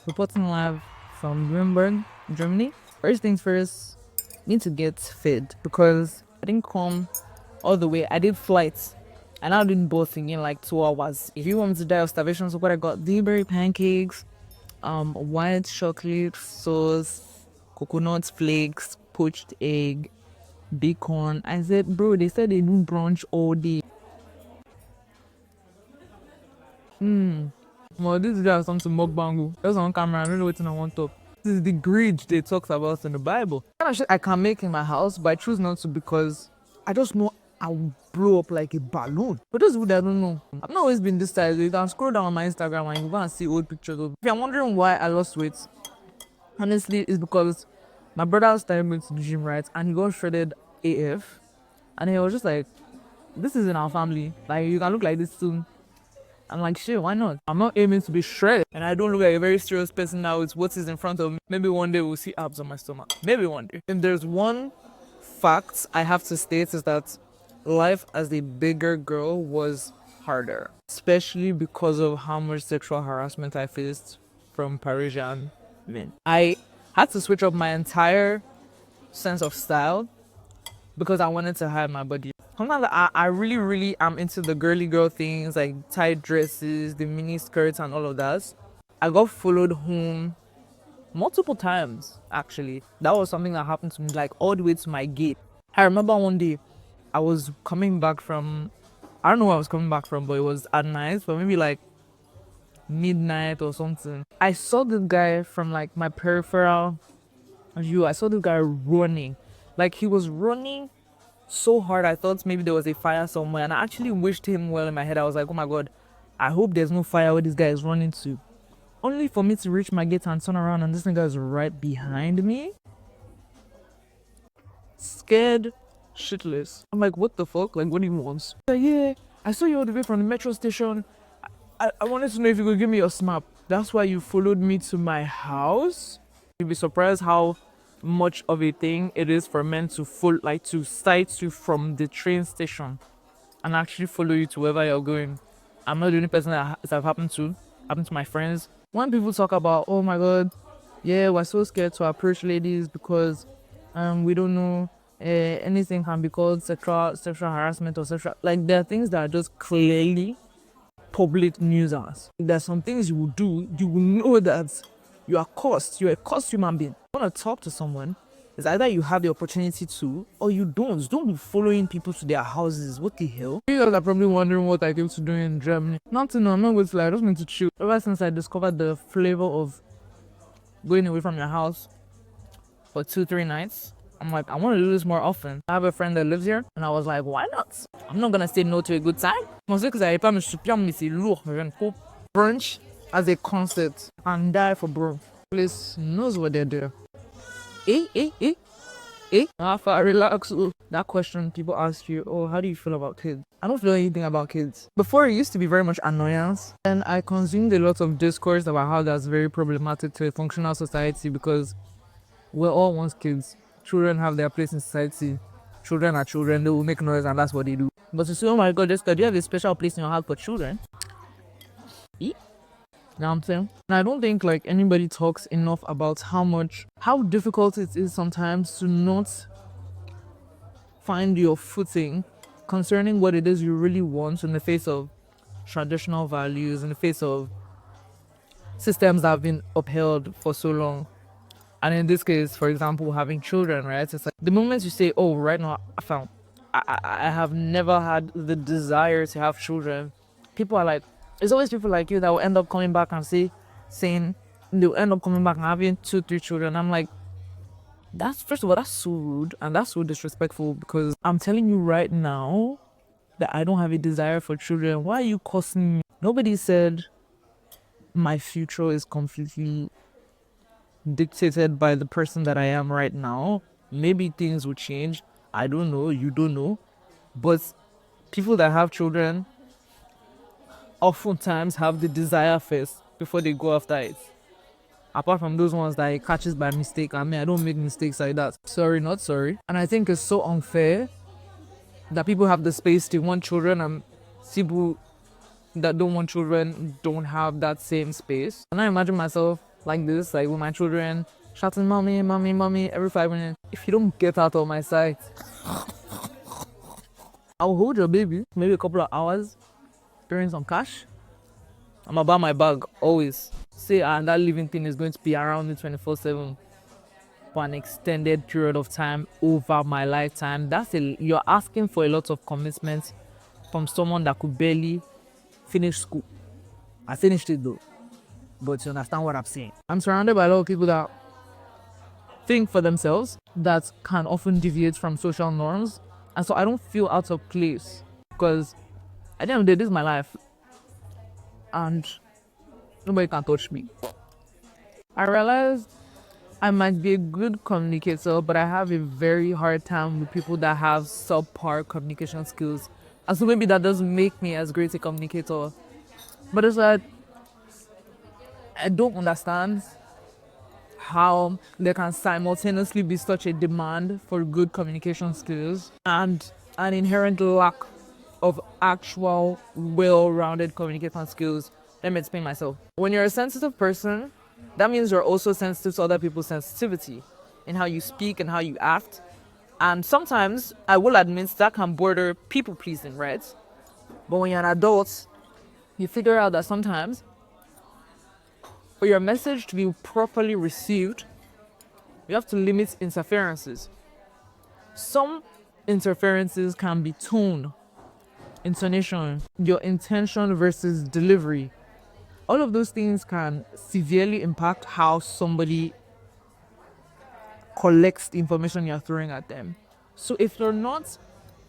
Reporting live from Nürnberg, Germany. First things first, need to get fed because I didn't come all the way. I did flights and I did both in like 2 hours. If you want me to die of starvation, so what I got: blueberry pancakes, white chocolate sauce, coconut flakes, poached egg, bacon. I said, bro, they said they do brunch all day. Well, this is just something mukbang. That's on camera. I don't know what's on one top. This is the greed they talks about in the Bible. Kind of shit I can make in my house, but I choose not to because I just know I'll blow up like a balloon. For those who that don't know, I've not always been this size. You can scroll down on my Instagram and you go and see old pictures of. If you're wondering why I lost weight, honestly, it's because my brother started going to the gym, right? And he got shredded AF. And he was just like, this is in our family. Like, you can look like this soon. I'm like, shit, why not? I'm not aiming to be shredded. And I don't look like a very serious person now. It's what is in front of me. Maybe one day we'll see abs on my stomach. Maybe one day. If there's one fact I have to state is that life as a bigger girl was harder. Especially because of how much sexual harassment I faced from Parisian men. I had to switch up my entire sense of style because I wanted to hide my body. Sometimes I really am into the girly girl things like tight dresses, the mini skirts and all of that. I got followed home multiple times actually. That was something that happened to me like all the way to my gate. I remember one day I was coming back from, I don't know where I was coming back from, but it was at night, but maybe like midnight or something. I saw this guy from like my peripheral view. I saw this guy running. Like he was running so hard I thought maybe there was a fire somewhere, and I actually wished him well in my head. I was like, oh my god, I hope there's no fire where this guy is running to. Only for me to reach my gate and turn around and this nigga is right behind me. Scared shitless. I'm like, what the fuck? Like, what do you want? Like, yeah, I saw you all the way from the metro station. I wanted to know if you could give me your snap. That's why you followed me to my house? You'd be surprised how much of a thing it is for men to to sight you from the train station and actually follow you to wherever you're going. I'm not the only person that have happened to my friends. When people talk about, oh my god, yeah, we're so scared to approach ladies because we don't know, anything can be called sexual harassment or sexual, like there are things that are just clearly public nuisance. There's some things you will do, you will know that you're a cursed human being. You want to talk to someone, it's either you have the opportunity to or you don't. Don't be following people to their houses. What the hell? You guys are probably wondering what I came to do in Germany. Not to know, I'm not going to lie, I just want to chill. Ever since I discovered the flavor of going away from your house for 2-3 nights, I'm like, I want to do this more often. I have a friend that lives here, and I was like, why not? I'm not gonna say no to a good time. Brunch as a concept and die for brunch. Place knows what they're doing. After I relax, that question people ask you, oh, how do you feel about kids? I don't feel anything about kids. Before, it used to be very much annoyance, and I consumed a lot of discourse about how that's very problematic to a functional society because we're all once kids. Children have their place in society. Children are children, they will make noise and that's what they do. But to say, oh my god, Jessica, do you have a special place in your heart for children? You know what I'm saying? And I don't think like anybody talks enough about how difficult it is sometimes to not find your footing concerning what it is you really want in the face of traditional values, in the face of systems that have been upheld for so long. And in this case, for example, having children, right? It's like the moment you say, oh, right now, I have never had the desire to have children. People are like, it's always people like you that will end up coming back and saying they'll end up coming back and having 2-3 children. I'm like, first of all, that's so rude and that's so disrespectful because I'm telling you right now that I don't have a desire for children. Why are you cursing me? Nobody said my future is completely dictated by the person that I am right now. Maybe things will change. I don't know. You don't know. But people that have children oftentimes have the desire first before they go after it. Apart from those ones that it catches by mistake. I mean, I don't make mistakes like that. Sorry, not sorry. And I think it's so unfair that people have the space to want children and people that don't want children don't have that same space. And I imagine myself like this, like with my children, shouting mommy, mommy, mommy every 5 minutes. If you don't get out of my sight, I'll hold your baby maybe a couple of hours, during some cash. I'm about my bag always. Say, and that living thing is going to be around me 24/7 for an extended period of time over my lifetime. You're asking for a lot of commitment from someone that could barely finish school. I finished it though, but you understand what I'm saying. I'm surrounded by a lot of people that think for themselves, that can often deviate from social norms, and so I don't feel out of place because at the end of the day, this is my life, and nobody can touch me. I realized I might be a good communicator, but I have a very hard time with people that have subpar communication skills. And so maybe that doesn't make me as great a communicator. But it's like, I don't understand how there can simultaneously be such a demand for good communication skills and an inherent lack of actual well-rounded communication skills. Let me explain myself. When you're a sensitive person, that means you're also sensitive to other people's sensitivity in how you speak and how you act. And sometimes, I will admit, that can border people pleasing, right? But when you're an adult, you figure out that sometimes for your message to be properly received, you have to limit interferences. Some interferences can be tone, intonation, your intention versus delivery. All of those things can severely impact how somebody collects the information you're throwing at them. So if you're not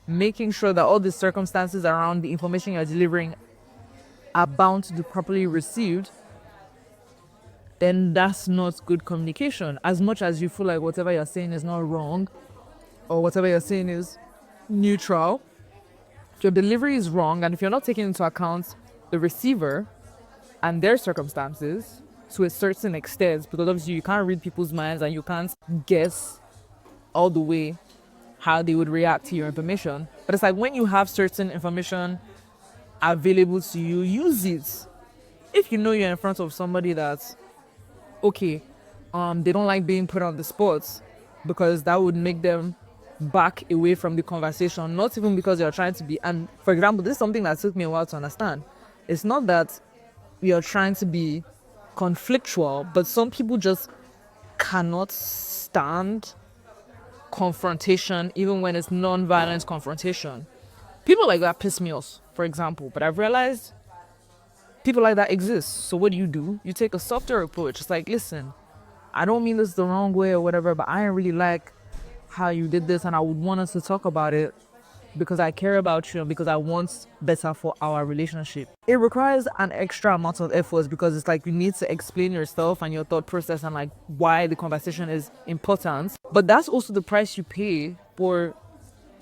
making sure that all the circumstances around the information you're delivering are bound to be properly received, then that's not good communication. As much as you feel like whatever you're saying is not wrong, or whatever you're saying is neutral, if your delivery is wrong, and if you're not taking into account the receiver and their circumstances to a certain extent, because obviously you can't read people's minds and you can't guess all the way how they would react to your information. But it's like, when you have certain information available to you, use it. If you know you're in front of somebody that's okay, they don't like being put on the spot, because that would make them back away from the conversation, not even because you're trying to be. And for example, this is something that took me a while to understand. It's not that you're trying to be conflictual, but some people just cannot stand confrontation, even when it's non-violent confrontation. People like that piss me off, for example, but I've realized people like that exist. So what do? You take a softer approach. It's like, listen, I don't mean this the wrong way or whatever, but I really like how you did this, and I would want us to talk about it because I care about you and because I want better for our relationship. It requires an extra amount of effort, because it's like you need to explain yourself and your thought process and like why the conversation is important. But that's also the price you pay for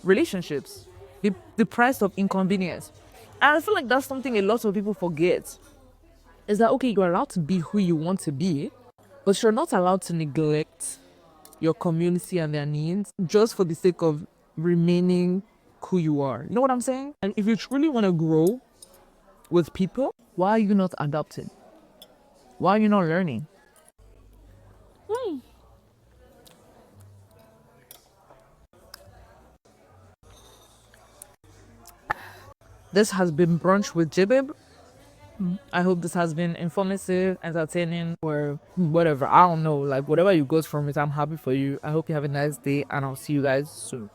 relationships, the price of inconvenience. And I feel like that's something a lot of people forget. Is that, okay, you're allowed to be who you want to be, but you're not allowed to neglect your community and their needs just for the sake of remaining who you are. You know what I'm saying? And if you truly want to grow with people, why are you not adapting? Why are you not learning? This has been Brunch with Jbabe. I hope this has been informative, entertaining, or whatever. I don't know. Like, whatever you got from it, I'm happy for you. I hope you have a nice day, and I'll see you guys soon.